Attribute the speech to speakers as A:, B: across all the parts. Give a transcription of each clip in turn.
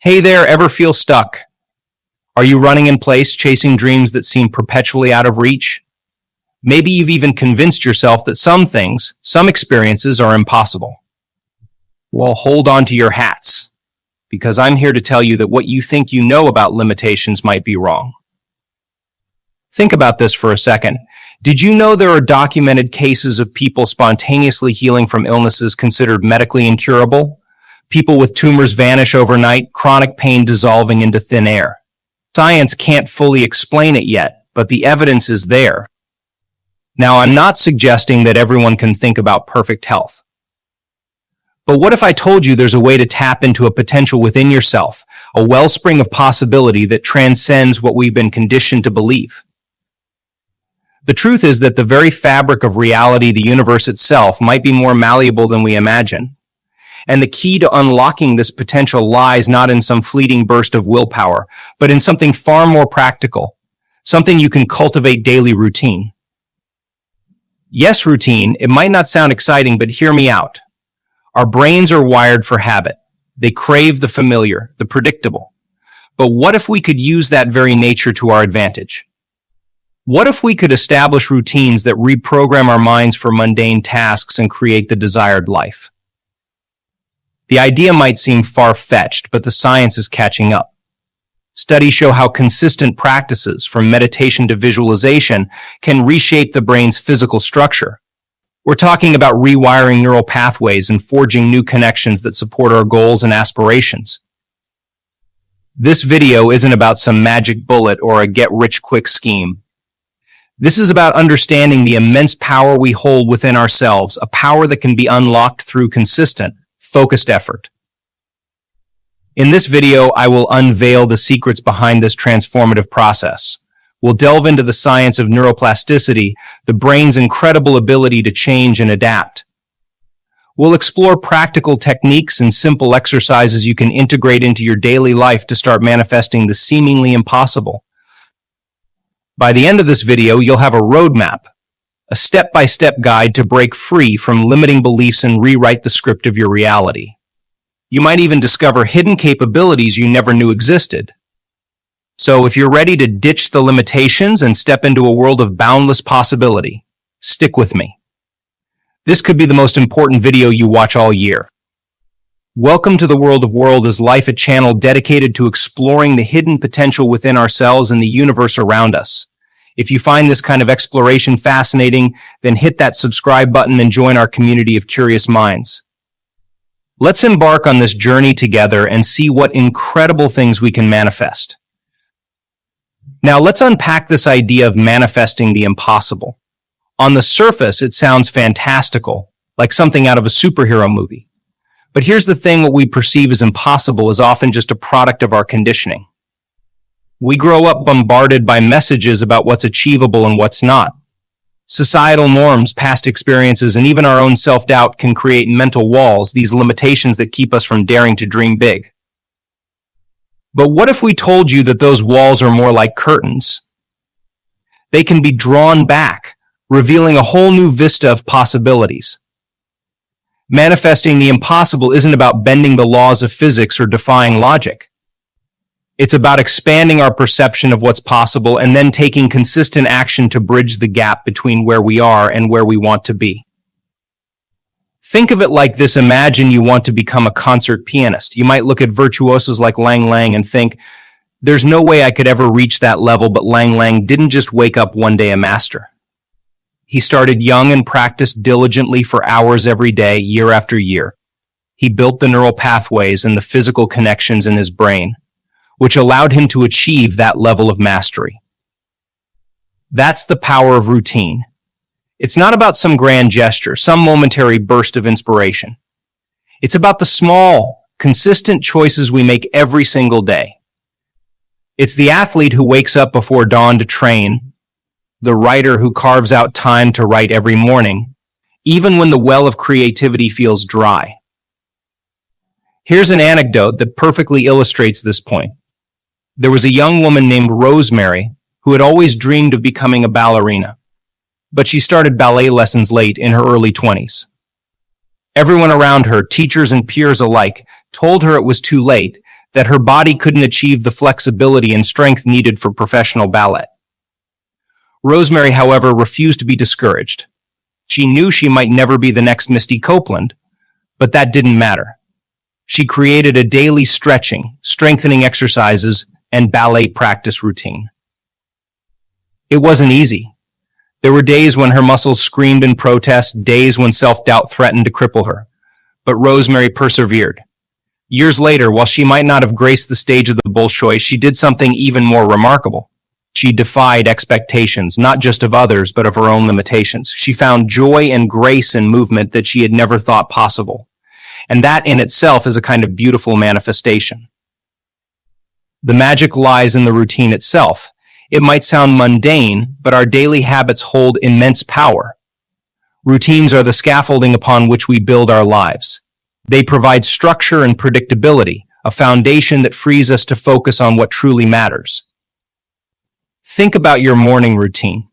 A: Hey there, ever feel stuck? Are you running in place, chasing dreams that seem perpetually out of reach? Maybe you've even convinced yourself that some things, some experiences are impossible. Well, hold on to your hats, because I'm here to tell you that what you think you know about limitations might be wrong. Think about this for a second. Did you know there are documented cases of people spontaneously healing from illnesses considered medically incurable? People with tumors vanish overnight, chronic pain dissolving into thin air. Science can't fully explain it yet, but the evidence is there. Now, I'm not suggesting that everyone can think about perfect health. But what if I told you there's a way to tap into a potential within yourself, a wellspring of possibility that transcends what we've been conditioned to believe? The truth is that the very fabric of reality, the universe itself, might be more malleable than we imagine. And the key to unlocking this potential lies not in some fleeting burst of willpower, but in something far more practical, something you can cultivate daily: routine. Yes, routine. It might not sound exciting, but hear me out. Our brains are wired for habit. They crave the familiar, the predictable. But what if we could use that very nature to our advantage? What if we could establish routines that reprogram our minds for mundane tasks and create the desired life? The idea might seem far-fetched, but the science is catching up. Studies show how consistent practices, from meditation to visualization, can reshape the brain's physical structure. We're talking about rewiring neural pathways and forging new connections that support our goals and aspirations. This video isn't about some magic bullet or a get-rich-quick scheme. This is about understanding the immense power we hold within ourselves, a power that can be unlocked through consistent, focused effort. In this video, I will unveil the secrets behind this transformative process. We'll delve into the science of neuroplasticity, the brain's incredible ability to change and adapt. We'll explore practical techniques and simple exercises you can integrate into your daily life to start manifesting the seemingly impossible. By the end of this video, you'll have a roadmap, a step-by-step guide to break free from limiting beliefs and rewrite the script of your reality. You might even discover hidden capabilities you never knew existed. So if you're ready to ditch the limitations and step into a world of boundless possibility, stick with me. This could be the most important video you watch all year. Welcome to the World of World is Life, a channel dedicated to exploring the hidden potential within ourselves and the universe around us. If you find this kind of exploration fascinating, then hit that subscribe button and join our community of curious minds. Let's embark on this journey together and see what incredible things we can manifest. Now, let's unpack this idea of manifesting the impossible. On the surface, it sounds fantastical, like something out of a superhero movie. But here's the thing: what we perceive as impossible is often just a product of our conditioning. We grow up bombarded by messages about what's achievable and what's not. Societal norms, past experiences, and even our own self-doubt can create mental walls, these limitations that keep us from daring to dream big. But what if we told you that those walls are more like curtains? They can be drawn back, revealing a whole new vista of possibilities. Manifesting the impossible isn't about bending the laws of physics or defying logic. It's about expanding our perception of what's possible and then taking consistent action to bridge the gap between where we are and where we want to be. Think of it like this: imagine you want to become a concert pianist. You might look at virtuosos like Lang Lang and think, there's no way I could ever reach that level, but Lang Lang didn't just wake up one day a master. He started young and practiced diligently for hours every day, year after year. He built the neural pathways and the physical connections in his brain, which allowed him to achieve that level of mastery. That's the power of routine. It's not about some grand gesture, some momentary burst of inspiration. It's about the small, consistent choices we make every single day. It's the athlete who wakes up before dawn to train, the writer who carves out time to write every morning, even when the well of creativity feels dry. Here's an anecdote that perfectly illustrates this point. There was a young woman named Rosemary who had always dreamed of becoming a ballerina, but she started ballet lessons late in her early 20s. Everyone around her, teachers and peers alike, told her it was too late, that her body couldn't achieve the flexibility and strength needed for professional ballet. Rosemary, however, refused to be discouraged. She knew she might never be the next Misty Copeland, but that didn't matter. She created a daily stretching, strengthening exercises, and ballet practice routine. It wasn't easy. There were days when her muscles screamed in protest, days when self-doubt threatened to cripple her. But Rosemary persevered. Years later, while she might not have graced the stage of the Bolshoi, she did something even more remarkable. She defied expectations, not just of others, but of her own limitations. She found joy and grace in movement that she had never thought possible. And that in itself is a kind of beautiful manifestation. The magic lies in the routine itself. It might sound mundane, but our daily habits hold immense power. Routines are the scaffolding upon which we build our lives. They provide structure and predictability, a foundation that frees us to focus on what truly matters. Think about your morning routine.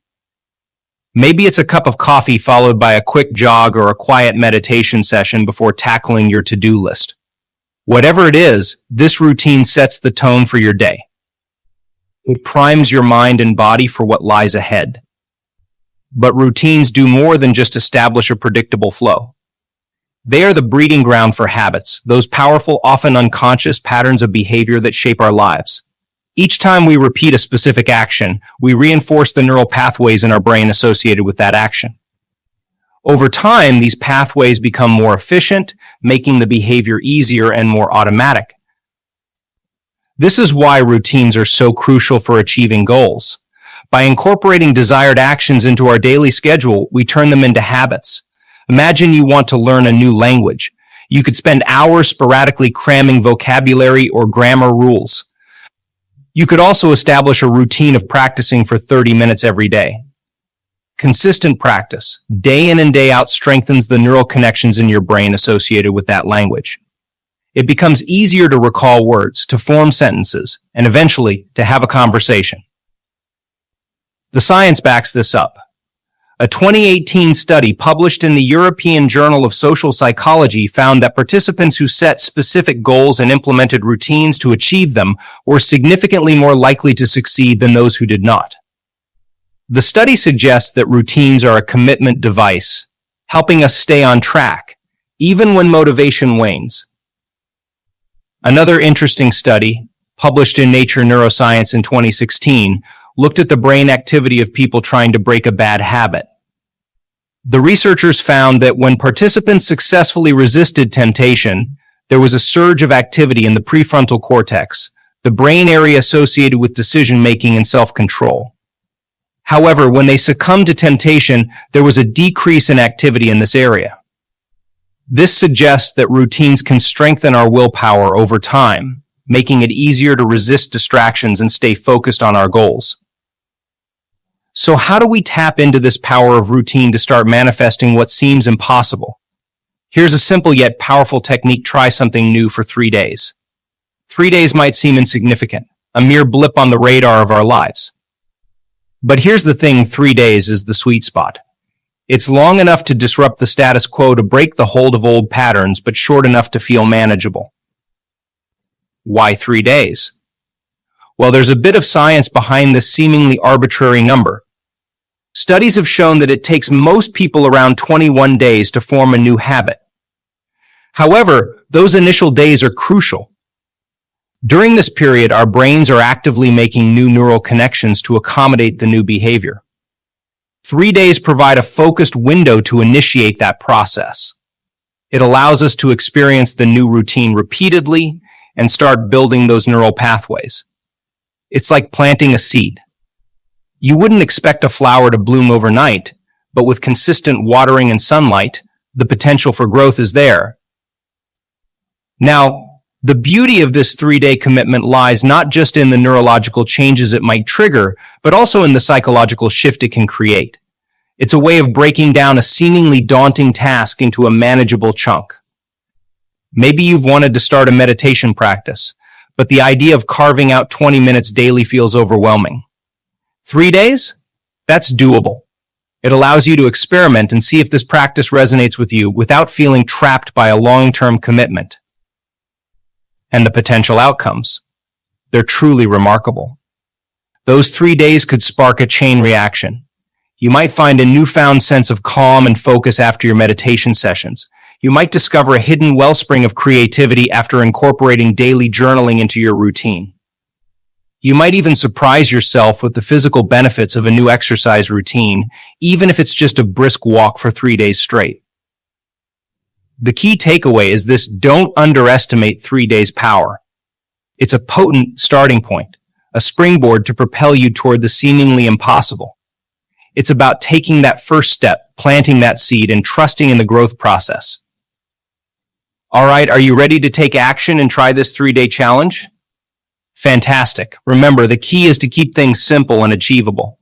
A: Maybe it's a cup of coffee followed by a quick jog or a quiet meditation session before tackling your to-do list. Whatever it is, this routine sets the tone for your day. It primes your mind and body for what lies ahead. But routines do more than just establish a predictable flow. They are the breeding ground for habits, those powerful, often unconscious patterns of behavior that shape our lives. Each time we repeat a specific action, we reinforce the neural pathways in our brain associated with that action. Over time, these pathways become more efficient, making the behavior easier and more automatic. This is why routines are so crucial for achieving goals. By incorporating desired actions into our daily schedule, we turn them into habits. Imagine you want to learn a new language. You could spend hours sporadically cramming vocabulary or grammar rules. You could also establish a routine of practicing for 30 minutes every day. Consistent practice, day in and day out, strengthens the neural connections in your brain associated with that language. It becomes easier to recall words, to form sentences, and eventually to have a conversation. The science backs this up. A 2018 study published in the European Journal of Social Psychology found that participants who set specific goals and implemented routines to achieve them were significantly more likely to succeed than those who did not. The study suggests that routines are a commitment device, helping us stay on track, even when motivation wanes. Another interesting study, published in Nature Neuroscience in 2016, looked at the brain activity of people trying to break a bad habit. The researchers found that when participants successfully resisted temptation, there was a surge of activity in the prefrontal cortex, the brain area associated with decision-making and self-control. However, when they succumbed to temptation, there was a decrease in activity in this area. This suggests that routines can strengthen our willpower over time, making it easier to resist distractions and stay focused on our goals. So how do we tap into this power of routine to start manifesting what seems impossible? Here's a simple yet powerful technique. Try something new for 3 days. 3 days might seem insignificant, a mere blip on the radar of our lives. But here's the thing, 3 days is the sweet spot. It's long enough to disrupt the status quo, to break the hold of old patterns, but short enough to feel manageable. Why 3 days? Well, there's a bit of science behind this seemingly arbitrary number. Studies have shown that it takes most people around 21 days to form a new habit. However, those initial days are crucial. During this period, our brains are actively making new neural connections to accommodate the new behavior. 3 days provide a focused window to initiate that process. It allows us to experience the new routine repeatedly and start building those neural pathways. It's like planting a seed. You wouldn't expect a flower to bloom overnight, but with consistent watering and sunlight, the potential for growth is there. Now, the beauty of this 3-day commitment lies not just in the neurological changes it might trigger, but also in the psychological shift it can create. It's a way of breaking down a seemingly daunting task into a manageable chunk. Maybe you've wanted to start a meditation practice, but the idea of carving out 20 minutes daily feels overwhelming. 3 days? That's doable. It allows you to experiment and see if this practice resonates with you without feeling trapped by a long-term commitment. and the potential outcomes. They're truly remarkable. Those 3 days could spark a chain reaction. You might find a newfound sense of calm and focus after your meditation sessions. You might discover a hidden wellspring of creativity after incorporating daily journaling into your routine. You might even surprise yourself with the physical benefits of a new exercise routine, even if it's just a brisk walk for 3 days straight. The key takeaway is this: don't underestimate 3 days' power. It's a potent starting point, a springboard to propel you toward the seemingly impossible. It's about taking that first step, planting that seed, and trusting in the growth process. All right, are you ready to take action and try this 3-day challenge? Fantastic. Remember, the key is to keep things simple and achievable.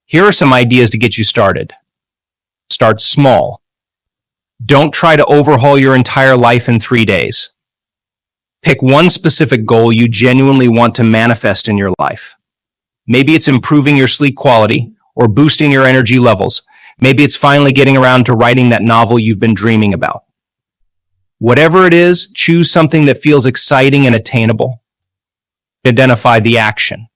A: Here are some ideas to get you started. Start small. Don't try to overhaul your entire life in 3 days. Pick one specific goal you genuinely want to manifest in your life. Maybe it's improving your sleep quality or boosting your energy levels. Maybe it's finally getting around to writing that novel you've been dreaming about. Whatever it is, choose something that feels exciting and attainable. Identify the action.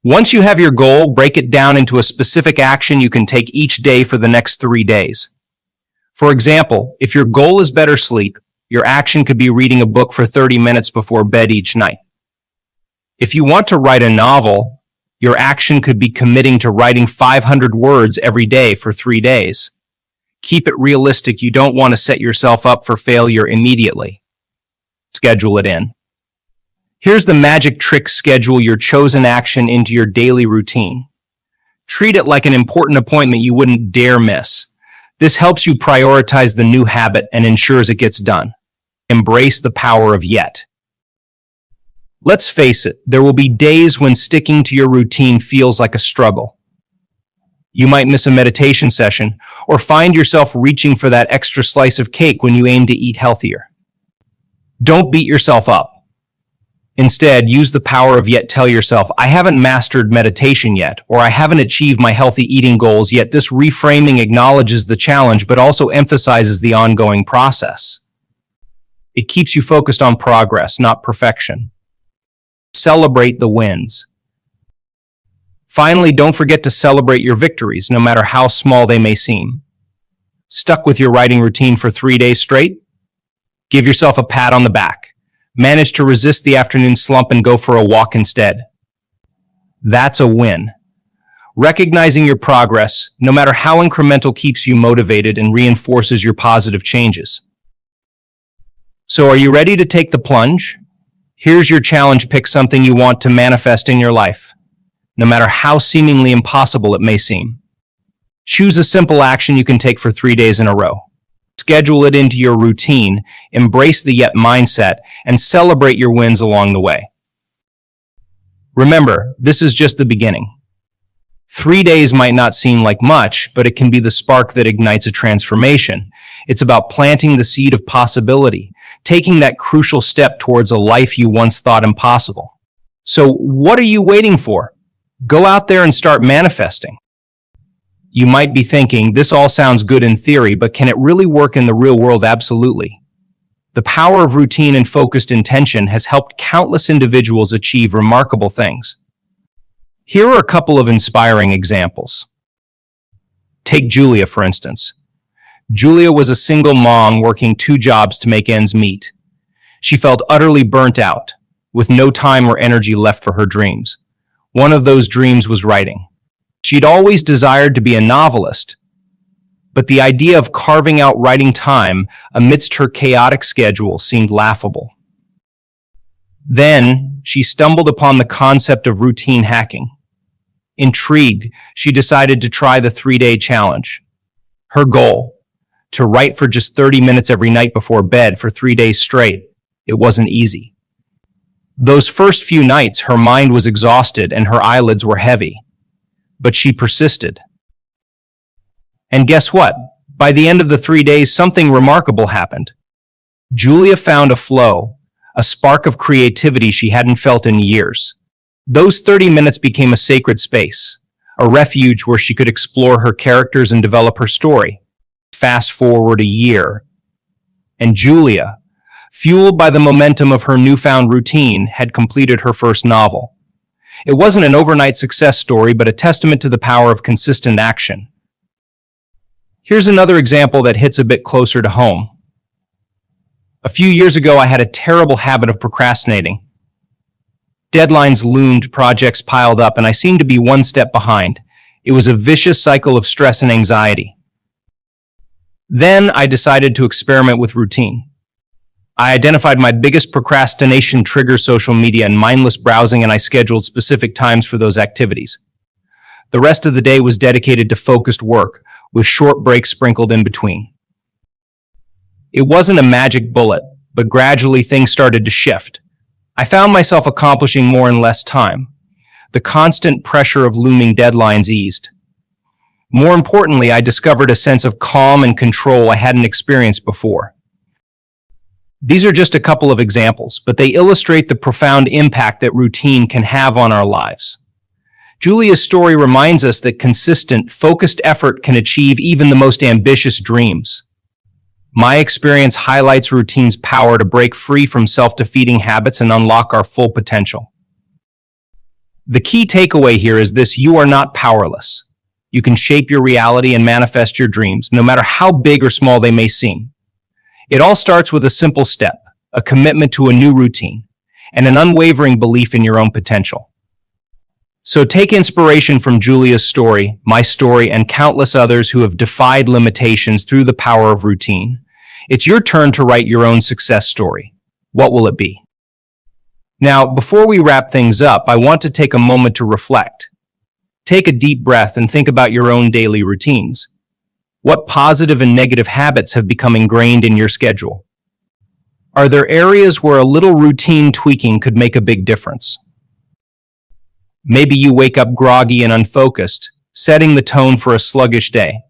A: Once you have your goal, break it down into a specific action you can take each day for the next 3 days. For example, if your goal is better sleep, your action could be reading a book for 30 minutes before bed each night. If you want to write a novel, your action could be committing to writing 500 words every day for 3 days. Keep it realistic. You don't want to set yourself up for failure immediately. Schedule it in. Here's the magic trick: schedule your chosen action into your daily routine. Treat it like an important appointment you wouldn't dare miss. This helps you prioritize the new habit and ensures it gets done. Embrace the power of yet. Let's face it, there will be days when sticking to your routine feels like a struggle. You might miss a meditation session or find yourself reaching for that extra slice of cake when you aim to eat healthier. Don't beat yourself up. Instead, use the power of yet. Tell yourself, I haven't mastered meditation yet, or I haven't achieved my healthy eating goals yet. This reframing acknowledges the challenge, but also emphasizes the ongoing process. It keeps you focused on progress, not perfection. Celebrate the wins. Finally, don't forget to celebrate your victories, no matter how small they may seem. Stuck with your writing routine for 3 days straight? Give yourself a pat on the back. Managed to resist the afternoon slump and go for a walk instead. That's a win. Recognizing your progress, no matter how incremental, keeps you motivated and reinforces your positive changes. So are you ready to take the plunge? Here's your challenge: pick something you want to manifest in your life, no matter how seemingly impossible it may seem. Choose a simple action you can take for 3 days in a row. Schedule it into your routine, embrace the yet mindset, and celebrate your wins along the way. Remember, this is just the beginning. 3 days might not seem like much, but it can be the spark that ignites a transformation. It's about planting the seed of possibility, taking that crucial step towards a life you once thought impossible. So what are you waiting for? Go out there and start manifesting. You might be thinking, this all sounds good in theory, but can it really work in the real world? Absolutely. The power of routine and focused intention has helped countless individuals achieve remarkable things. Here are a couple of inspiring examples. Take Julia, for instance. Julia was a single mom working 2 jobs to make ends meet. She felt utterly burnt out, with no time or energy left for her dreams. One of those dreams was writing. She'd always desired to be a novelist, but the idea of carving out writing time amidst her chaotic schedule seemed laughable. Then she stumbled upon the concept of routine hacking. Intrigued, she decided to try the 3-day challenge. Her goal: to write for just 30 minutes every night before bed for 3 days straight. It wasn't easy. Those first few nights, her mind was exhausted and her eyelids were heavy. But she persisted. And guess what? By the end of the 3 days, something remarkable happened. Julia found a flow, a spark of creativity she hadn't felt in years. Those 30 minutes became a sacred space, a refuge where she could explore her characters and develop her story. Fast forward a year, and Julia fueled by the momentum of her newfound routine, had completed her first novel. It wasn't an overnight success story, but a testament to the power of consistent action. Here's another example that hits a bit closer to home. A few years ago, I had a terrible habit of procrastinating. Deadlines loomed, projects piled up, and I seemed to be one step behind. It was a vicious cycle of stress and anxiety. Then I decided to experiment with routine. I identified my biggest procrastination triggers: social media and mindless browsing, and I scheduled specific times for those activities. The rest of the day was dedicated to focused work, with short breaks sprinkled in between. It wasn't a magic bullet, but gradually things started to shift. I found myself accomplishing more in less time. The constant pressure of looming deadlines eased. More importantly, I discovered a sense of calm and control I hadn't experienced before. These are just a couple of examples, but they illustrate the profound impact that routine can have on our lives. Julia's story reminds us that consistent, focused effort can achieve even the most ambitious dreams. My experience highlights routine's power to break free from self-defeating habits and unlock our full potential. The key takeaway here is this: you are not powerless. You can shape your reality and manifest your dreams, no matter how big or small they may seem. It all starts with a simple step, a commitment to a new routine, and an unwavering belief in your own potential. So take inspiration from Julia's story, my story, and countless others who have defied limitations through the power of routine. It's your turn to write your own success story. What will it be? Now, before we wrap things up, I want to take a moment to reflect. Take a deep breath and think about your own daily routines. What positive and negative habits have become ingrained in your schedule? Are there areas where a little routine tweaking could make a big difference? Maybe you wake up groggy and unfocused, setting the tone for a sluggish day.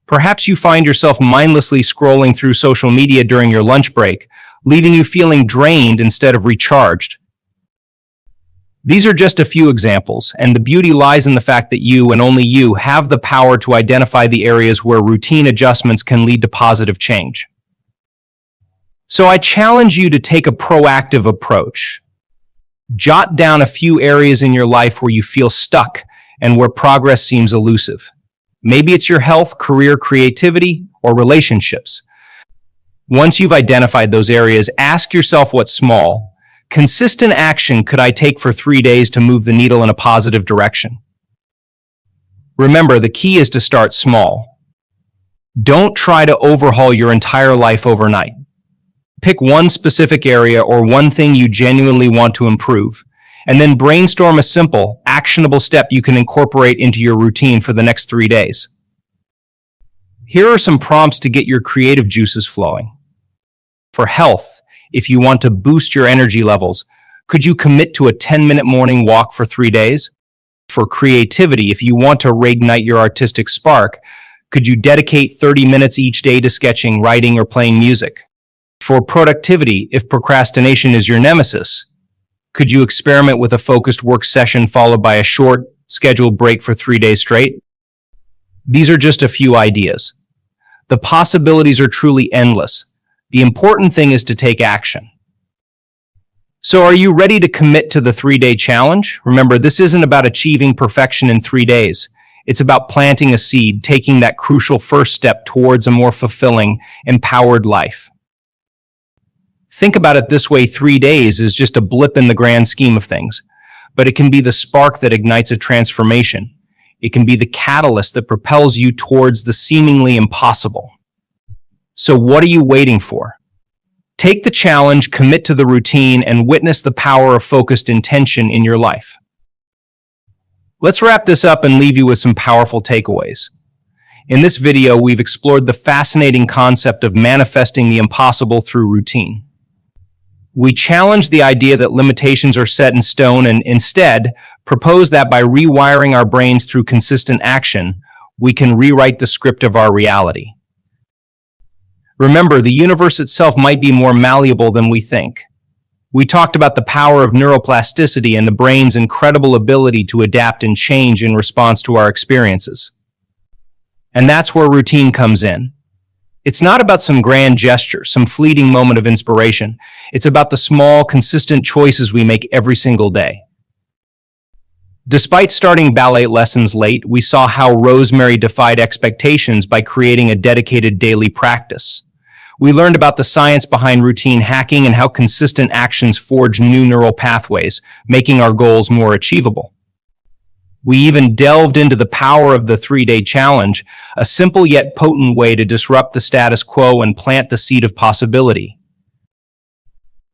A: Perhaps you find yourself mindlessly scrolling through social media during your lunch break, leaving you feeling drained instead of recharged. These are just a few examples, and the beauty lies in the fact that you, and only you, have the power to identify the areas where routine adjustments can lead to positive change. So I challenge you to take a proactive approach. Jot down a few areas in your life where you feel stuck and where progress seems elusive. Maybe it's your health, career, creativity, or relationships. Once you've identified those areas, ask yourself what small, consistent action could I take for 3 days to move the needle in a positive direction? Remember, the key is to start small. Don't try to overhaul your entire life overnight. Pick one specific area or one thing you genuinely want to improve, and then brainstorm a simple, actionable step you can incorporate into your routine for the next 3 days. Here are some prompts to get your creative juices flowing. For health, if you want to boost your energy levels, could you commit to a 10-minute morning walk for 3 days? For creativity, if you want to reignite your artistic spark, could you dedicate 30 minutes each day to sketching, writing, or playing music? For productivity, if procrastination is your nemesis, could you experiment with a focused work session followed by a short, scheduled break for 3 days straight? These are just a few ideas. The possibilities are truly endless. The important thing is to take action. So are you ready to commit to the 3-day challenge? Remember, this isn't about achieving perfection in 3 days. It's about planting a seed, taking that crucial first step towards a more fulfilling, empowered life. Think about it this way: 3 days is just a blip in the grand scheme of things, but it can be the spark that ignites a transformation. It can be the catalyst that propels you towards the seemingly impossible. So what are you waiting for? Take the challenge, commit to the routine, and witness the power of focused intention in your life. Let's wrap this up and leave you with some powerful takeaways. In this video, we've explored the fascinating concept of manifesting the impossible through routine. We challenge the idea that limitations are set in stone and instead propose that by rewiring our brains through consistent action, we can rewrite the script of our reality. Remember, the universe itself might be more malleable than we think. We talked about the power of neuroplasticity and the brain's incredible ability to adapt and change in response to our experiences. And that's where routine comes in. It's not about some grand gesture, some fleeting moment of inspiration. It's about the small, consistent choices we make every single day. Despite starting ballet lessons late, we saw how Rosemary defied expectations by creating a dedicated daily practice. We learned about the science behind routine hacking and how consistent actions forge new neural pathways, making our goals more achievable. We even delved into the power of the 3-day challenge, a simple yet potent way to disrupt the status quo and plant the seed of possibility.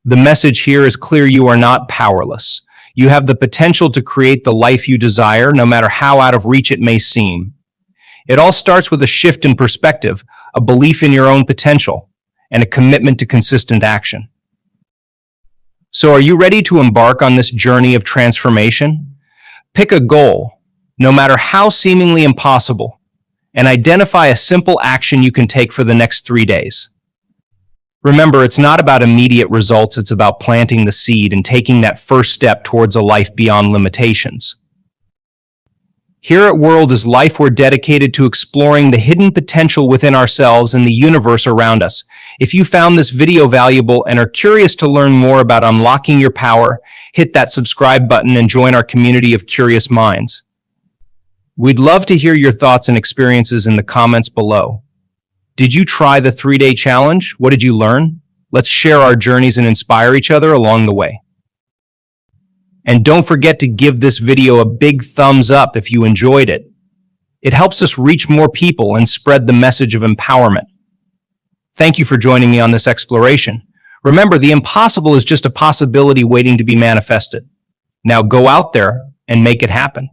A: The message here is clear: you are not powerless. You have the potential to create the life you desire, no matter how out of reach it may seem. It all starts with a shift in perspective, a belief in your own potential, and a commitment to consistent action. So are you ready to embark on this journey of transformation? Pick a goal, no matter how seemingly impossible, and identify a simple action you can take for the next 3 days. Remember, it's not about immediate results, it's about planting the seed and taking that first step towards a life beyond limitations. Here at World is Life, we're dedicated to exploring the hidden potential within ourselves and the universe around us. If you found this video valuable and are curious to learn more about unlocking your power, hit that subscribe button and join our community of curious minds. We'd love to hear your thoughts and experiences in the comments below. Did you try the 3-day challenge? What did you learn? Let's share our journeys and inspire each other along the way. And don't forget to give this video a big thumbs up if you enjoyed it. It helps us reach more people and spread the message of empowerment. Thank you for joining me on this exploration. Remember, the impossible is just a possibility waiting to be manifested. Now go out there and make it happen.